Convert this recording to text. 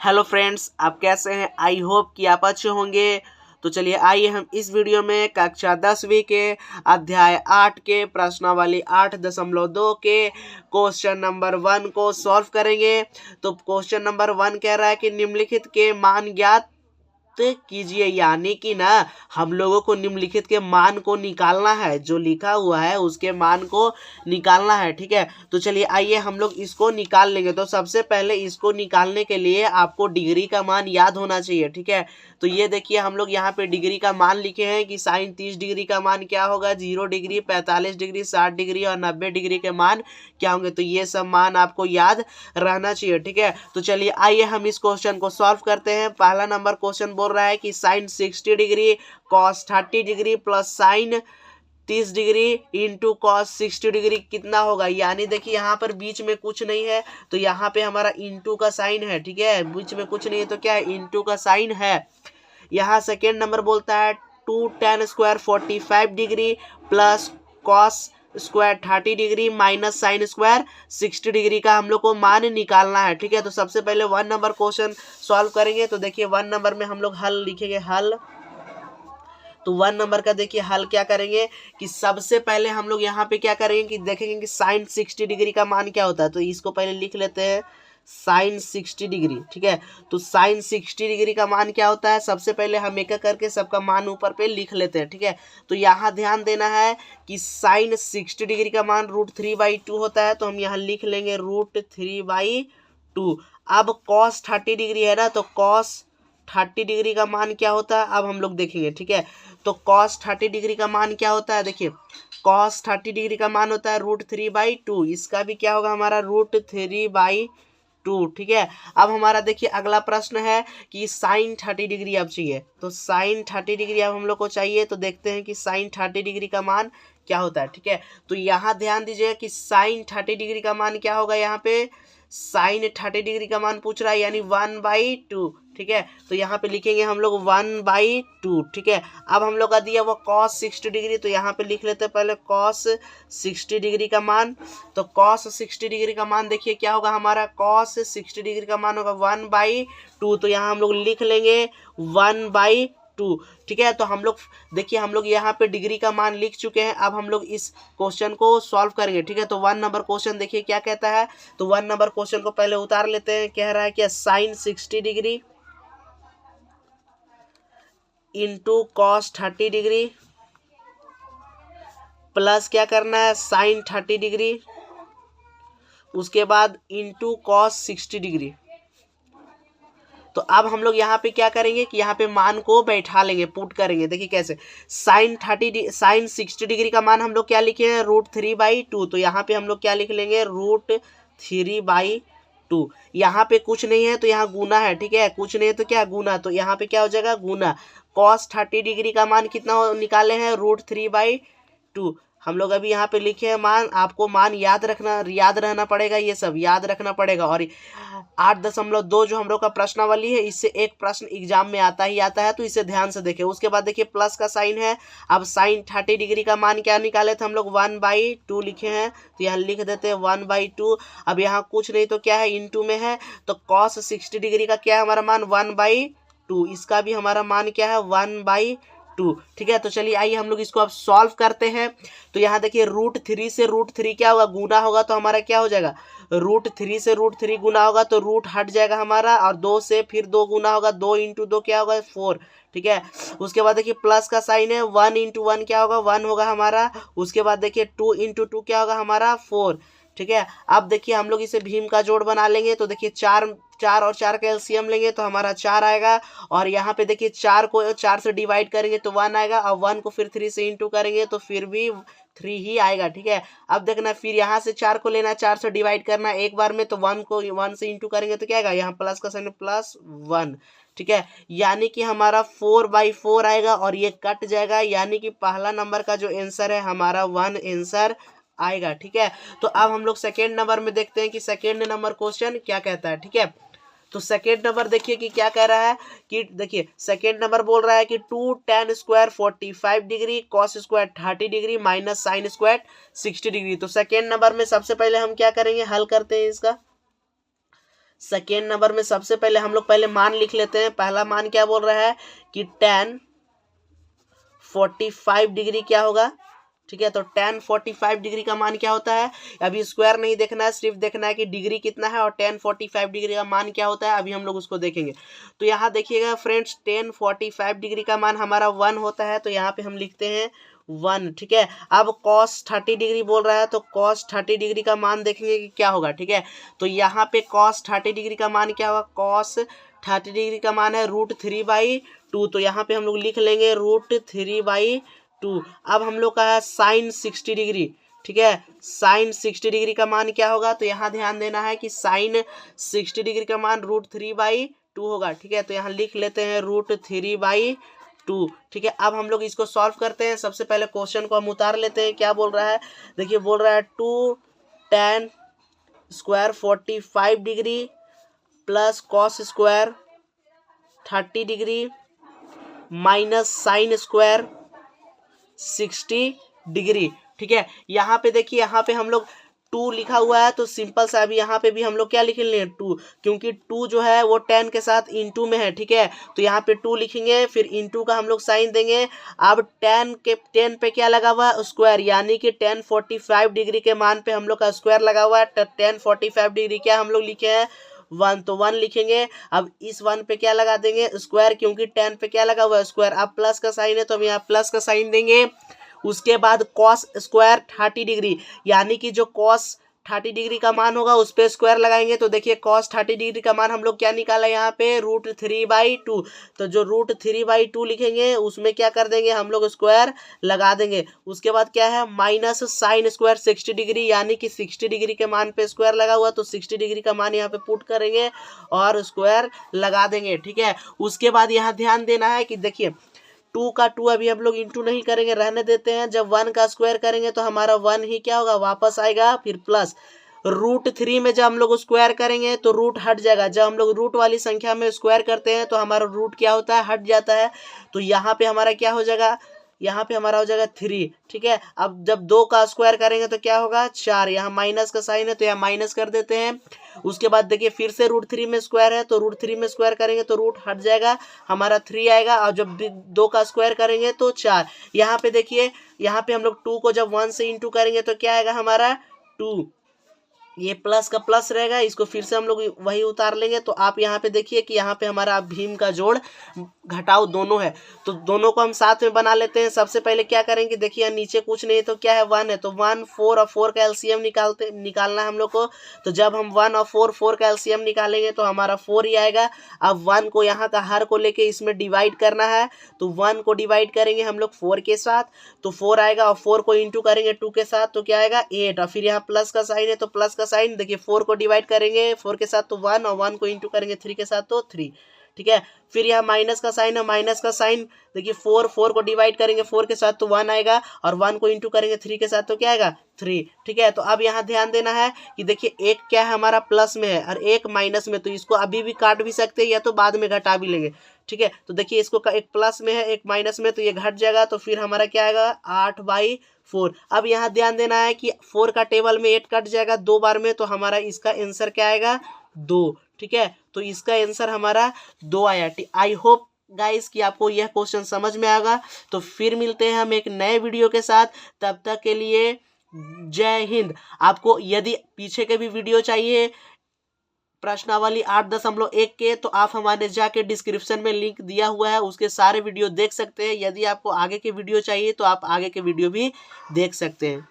Hello friends, आप कैसे हैं? आई होप कि आप अच्छे होंगे। तो चलिए आइए हम इस वीडियो में कक्षा 10वीं के अध्याय 8 के प्रश्नावली 8.2 के क्वेश्चन नंबर 1 को सॉल्व करेंगे। तो क्वेश्चन नंबर 1 कह रहा है कि निम्नलिखित के मान ज्ञात कीजिए, यानी कि ना हम लोगों को निम्नलिखित के मान को निकालना है। जो लिखा हुआ है उसके मान को निकालना है। ठीक है, तो चलिए आइए हम लोग इसको निकाल लेंगे। तो सबसे पहले इसको निकालने के लिए आपको डिग्री का मान याद होना चाहिए। ठीक है, तो ये देखिए हम लोग यहाँ पे डिग्री का मान लिखे हैं कि साइन 30 डिग्री का मान क्या होगा, 0 डिग्री, 45 डिग्री, 60 डिग्री और 90 डिग्री के मान क्या होंगे। तो ये सब मान आपको याद रहना चाहिए। ठीक है, तो चलिए आइए हम इस क्वेश्चन को सॉल्व करते हैं। पहला नंबर क्वेश्चन बोल रहा है कि sine 60 degree cos 30 degree plus sine 30 degree into cos 60 degree कितना होगा। यानी देखिए यहाँ पर बीच में कुछ नहीं है तो यहाँ पे हमारा इंटू का साइन है। ठीक है, बीच में कुछ नहीं है तो क्या है, इंटू का साइन है। यहाँ सेकेंड नंबर बोलता है 2 tan square 45 degree plus cos square 30 degree minus sine square 60 degree का हम लोग को मान निकालना है। ठीक है, तो सबसे पहले 1 नंबर क्वेश्चन सॉल्व करेंगे। तो देखिए 1 नंबर में हम लोग हल लिखेंगे, हल। तो 1 नंबर का देखिए हल क्या करेंगे कि सबसे पहले हम लोग यहाँ पे क्या करेंगे कि देखेंगे कि साइन 60 डिग्री का मान क्या होता है। तो इसको पहले लिख लेते हैं, साइन 60 डिग्री। ठीक है, तो साइन 60 डिग्री का मान क्या होता है, सबसे पहले हम एक एक करके सबका मान ऊपर पे लिख लेते हैं। ठीक है, तो यहाँ ध्यान देना है कि साइन 60 डिग्री का मान √3/2 होता है। तो हम यहाँ लिख लेंगे √3/2। अब कॉस 30 डिग्री है ना, तो कॉस 30 डिग्री का मान क्या होता है अब हम लोग देखेंगे। ठीक है, तो कॉस 30 डिग्री का मान क्या होता है, देखिए कॉस 30 डिग्री का मान होता है √3/2। इसका भी क्या होगा हमारा √3/2। ठीक है, अब हमारा देखिए अगला प्रश्न है कि साइन 30 डिग्री अब चाहिए। तो साइन 30 डिग्री अब हम लोग को चाहिए, तो देखते हैं कि साइन 30 डिग्री का मान क्या होता है। ठीक है, तो यहाँ ध्यान दीजिएगा कि साइन 30 डिग्री का मान क्या होगा, यहाँ पे साइन 30 डिग्री का मान पूछ रहा है यानी 1/2। ठीक है, तो यहाँ पे लिखेंगे हम लोग 1/2। ठीक है, अब हम लोग का दिया वो cos 60 डिग्री, तो यहाँ पे लिख लेते हैं पहले cos 60 डिग्री का मान। तो cos 60 डिग्री का मान देखिए क्या होगा हमारा, cos 60 डिग्री का मान होगा 1/2। तो यहाँ हम लोग लिख लेंगे 1/2। ठीक है, तो हम लोग देखिए हम लोग यहाँ पे डिग्री का मान लिख चुके हैं। अब हम लोग इस क्वेश्चन को सॉल्व करेंगे। ठीक है, तो 1 नंबर क्वेश्चन देखिए क्या कहता है। तो 1 नंबर क्वेश्चन को पहले उतार लेते हैं। कह रहा है कि sine 60 degree into cos 30 degree plus क्या करना है साइन 30 डिग्री, उसके बाद इंटू कॉस 60 डिग्री। तो अब हम लोग यहाँ पे क्या करेंगे कि यहाँ पे मान को बैठा लेंगे, पुट करेंगे। देखिए कैसे, साइन 60 डिग्री का मान हम लोग क्या लिखे हैं √3/2। तो यहाँ पे हम लोग क्या लिख लेंगे √3/2। यहाँ पे कुछ नहीं है तो यहाँ गुना है। ठीक है, कुछ नहीं है तो क्या गुना, तो यहाँ पे क्या हो जाएगा गुना। कॉस 30 डिग्री का मान कितना निकाले हैं √3/2। हम लोग अभी यहाँ पे लिखे हैं मान, आपको मान याद रहना पड़ेगा, ये सब याद रखना पड़ेगा। और 8.2 जो हम लोग का प्रश्नावली है, इससे एक प्रश्न एग्जाम में आता ही आता है, तो इसे ध्यान से देखें। उसके बाद देखिए प्लस का साइन है। अब साइन 30 डिग्री का मान क्या निकाले थे हम लोग 1/2 लिखे हैं, तो यहाँ लिख देते हैं 1/2। अब यहाँ कुछ नहीं तो क्या है इंटू में है, तो कॉस 60 डिग्री का क्या है हमारा मान 1/2। इसका भी हमारा मान क्या है 1/2। ठीक है, तो चलिए आइए हम लोग इसको अब सॉल्व करते हैं। तो यहाँ देखिए √3 से √3 क्या होगा, गुना होगा, तो हमारा क्या हो जाएगा √3 से √3 गुना होगा तो रूट हट जाएगा हमारा, और 2 से फिर 2 गुना होगा, 2 × 2 क्या होगा 4। ठीक है, उसके बाद देखिए प्लस का साइन है, 1 × 1 क्या होगा 1 होगा हमारा। उसके बाद देखिए 2 × 2 क्या होगा हमारा 4। ठीक है, अब देखिए हम लोग इसे भीम का जोड़ बना लेंगे। तो देखिए 4 और 4 का एलसीएम लेंगे तो हमारा 4 आएगा। और यहाँ पे देखिए 4 को 4 से डिवाइड करेंगे तो 1 आएगा, और 1 को फिर 3 से इंटू करेंगे तो फिर भी 3 ही आएगा। ठीक है, अब देखना फिर यहाँ से 4 को लेना, 4 से डिवाइड करना एक बार में, तो 1 को 1 से इंटू करेंगे तो क्या आएगा, यहाँ प्लस का साइन +1। ठीक है, यानी कि हमारा 4/4 आएगा और ये कट जाएगा, यानी कि पहला नंबर का जो आंसर है हमारा 1 आंसर आएगा। ठीक है, तो अब हम लोग सेकेंड नंबर में देखते हैं कि सेकेंड नंबर क्वेश्चन क्या कहता है। ठीक है, तो सेकेंड नंबर देखिए कि क्या कह रहा है कि देखिए सेकेंड नंबर बोल रहा है कि 2 tan square 45 degree cos square 30 degree minus sine square 60 degree. तो सेकेंड नंबर में सबसे पहले हम क्या करेंगे, हल करते हैं इसका। सेकेंड नंबर में सबसे पहले हम लोग पहले मान लिख लेते हैं। पहला मान क्या बोल रहा है कि tan 45 डिग्री क्या होगा, ठीक है। तो tan 45 डिग्री का मान क्या होता है, अभी स्क्वायर नहीं देखना है, सिर्फ देखना है कि डिग्री कितना है और tan 45 डिग्री का मान क्या होता है, अभी हम लोग उसको देखेंगे। तो यहाँ देखिएगा फ्रेंड्स, tan 45 डिग्री का मान हमारा 1 होता है, तो यहाँ पे हम लिखते हैं 1, ठीक है। अब cos 30 डिग्री बोल रहा है, तो cos 30 डिग्री का मान देखेंगे कि क्या होगा, ठीक है। तो यहाँ पे cos 30 डिग्री का मान क्या होगा, cos 30 डिग्री का मान है √3/2, तो यहाँ पे हम लोग लिख लेंगे √3/2। अब हम लोग का है साइन 60 डिग्री, ठीक है। साइन 60 डिग्री का मान क्या होगा, तो यहाँ ध्यान देना है कि साइन 60 डिग्री का मान √3/2 होगा, ठीक है। तो यहाँ लिख लेते हैं √3/2, ठीक है। अब हम लोग इसको सॉल्व करते हैं। सबसे पहले क्वेश्चन को हम उतार लेते हैं। क्या बोल रहा है, देखिए बोल रहा है 2 tan square 45 degree plus cos square 30 degree minus sine square 60 degree, ठीक है। यहाँ पे देखिए, यहाँ पे हम लोग 2 लिखा हुआ है, तो सिंपल सा अभी यहाँ पे भी हम लोग क्या लिख लेंगे 2, क्योंकि 2 जो है वो tan के साथ इंटू में है, ठीक है। तो यहाँ पे 2 लिखेंगे, फिर इंटू का हम लोग साइन देंगे। अब tan पे क्या लगा हुआ है, स्क्वायर, यानी कि tan 45 डिग्री के मान पे हम लोग का स्क्वायर लगा हुआ है। tan 45 डिग्री क्या हम लोग लिखे हैं 1, तो 1 लिखेंगे। अब इस 1 पे क्या लगा देंगे, स्क्वायर, क्योंकि tan पे क्या लगा हुआ है स्क्वायर। अब प्लस का साइन है, तो हम यहाँ प्लस का साइन देंगे। उसके बाद cos स्क्वायर 30 डिग्री, यानी कि जो cos 30 डिग्री का मान होगा उस पर स्क्वायर लगाएंगे। तो देखिए cos 30 डिग्री का मान हम लोग क्या निकाला यहाँ पे, √3/2। तो जो √3/2 लिखेंगे उसमें क्या कर देंगे, हम लोग स्क्वायर लगा देंगे। उसके बाद क्या है, माइनस साइन स्क्वायर 60 डिग्री, यानी कि 60 डिग्री के मान पे स्क्वायर लगा हुआ, तो 60 डिग्री का मान यहाँ पे पुट करेंगे और स्क्वायर लगा देंगे, ठीक है। उसके बाद यहाँ ध्यान देना है कि देखिए 2 का 2 अभी हम लोग इंटू नहीं करेंगे, रहने देते हैं। जब 1 का स्क्वायर करेंगे तो हमारा 1 ही क्या होगा, वापस आएगा। फिर प्लस √3 में जब हम लोग स्क्वायर करेंगे तो रूट हट जाएगा। जब हम लोग रूट वाली संख्या में स्क्वायर करते हैं तो हमारा रूट क्या होता है, हट जाता है। तो यहाँ पे हमारा क्या हो जाएगा, यहाँ पे हमारा हो जाएगा 3, ठीक है। अब जब 2 का स्क्वायर करेंगे तो क्या होगा 4, यहाँ माइनस का साइन है तो यहाँ माइनस कर देते हैं। उसके बाद देखिए फिर से √3 में स्क्वायर है, तो √3 में स्क्वायर करेंगे तो रूट हट जाएगा, हमारा 3 आएगा। और जब 2 का स्क्वायर करेंगे तो 4। यहाँ पे देखिए, यहाँ पे हम लोग 2 को जब 1 से इंटू करेंगे तो क्या आएगा हमारा 2, ये प्लस का प्लस रहेगा। इसको फिर से हम लोग वही उतार लेंगे। तो आप यहाँ पे देखिए कि यहाँ पे हमारा भीम का जोड़ घटाव दोनों है, तो दोनों को हम साथ में बना लेते हैं। सबसे पहले क्या करेंगे, देखिए नीचे कुछ नहीं तो क्या है 1 है, तो 1 4 और 4 का एलसीएम निकालना है हम लोग को। तो जब हम 1 और 4 का एलसीएम निकालेंगे तो हमारा 4 ही आएगा। अब 1 को यहाँ का हर को लेके इसमें डिवाइड करना है, तो 1 को डिवाइड करेंगे हम लोग 4 के साथ, तो 4 आएगा। और 4 को इंटू करेंगे 2 के साथ, तो क्या आएगा 8। और फिर यहाँ प्लस का साइन है तो प्लस का साइन, देखिए 4 को डिवाइड करेंगे 4 के साथ तो 1, और 1 को इंटू करेंगे 3 के साथ तो 3, ठीक है। फिर यहाँ माइनस का साइन है, माइनस का साइन देखिए 4 को डिवाइड करेंगे 4 के साथ तो 1 आएगा, और 1 को इंटू करेंगे 3 के साथ तो क्या आएगा 3, ठीक है। तो अब यहाँ ध्यान देना है कि देखिए एक क्या है हमारा प्लस में है और एक माइनस में, तो इसको अभी भी काट भी सकते हैं या तो बाद में घटा भी लेंगे, ठीक है। तो देखिए इसको एक प्लस में है एक माइनस में, तो ये घट जाएगा। तो फिर हमारा क्या आएगा 8/4। अब यहाँ ध्यान देना है कि 4 का टेबल में 8 कट जाएगा 2 बार में, तो हमारा इसका आंसर क्या आएगा 2, ठीक है। तो इसका आंसर हमारा 2 आया। आई होप गाइस कि आपको यह क्वेश्चन समझ में आएगा। तो फिर मिलते हैं हम एक नए वीडियो के साथ, तब तक के लिए जय हिंद। आपको यदि पीछे के भी वीडियो चाहिए प्रश्नावली 8.1 के, तो आप हमारे जाके डिस्क्रिप्शन में लिंक दिया हुआ है, उसके सारे वीडियो देख सकते हैं। यदि आपको आगे के वीडियो चाहिए तो आप आगे के वीडियो भी देख सकते हैं।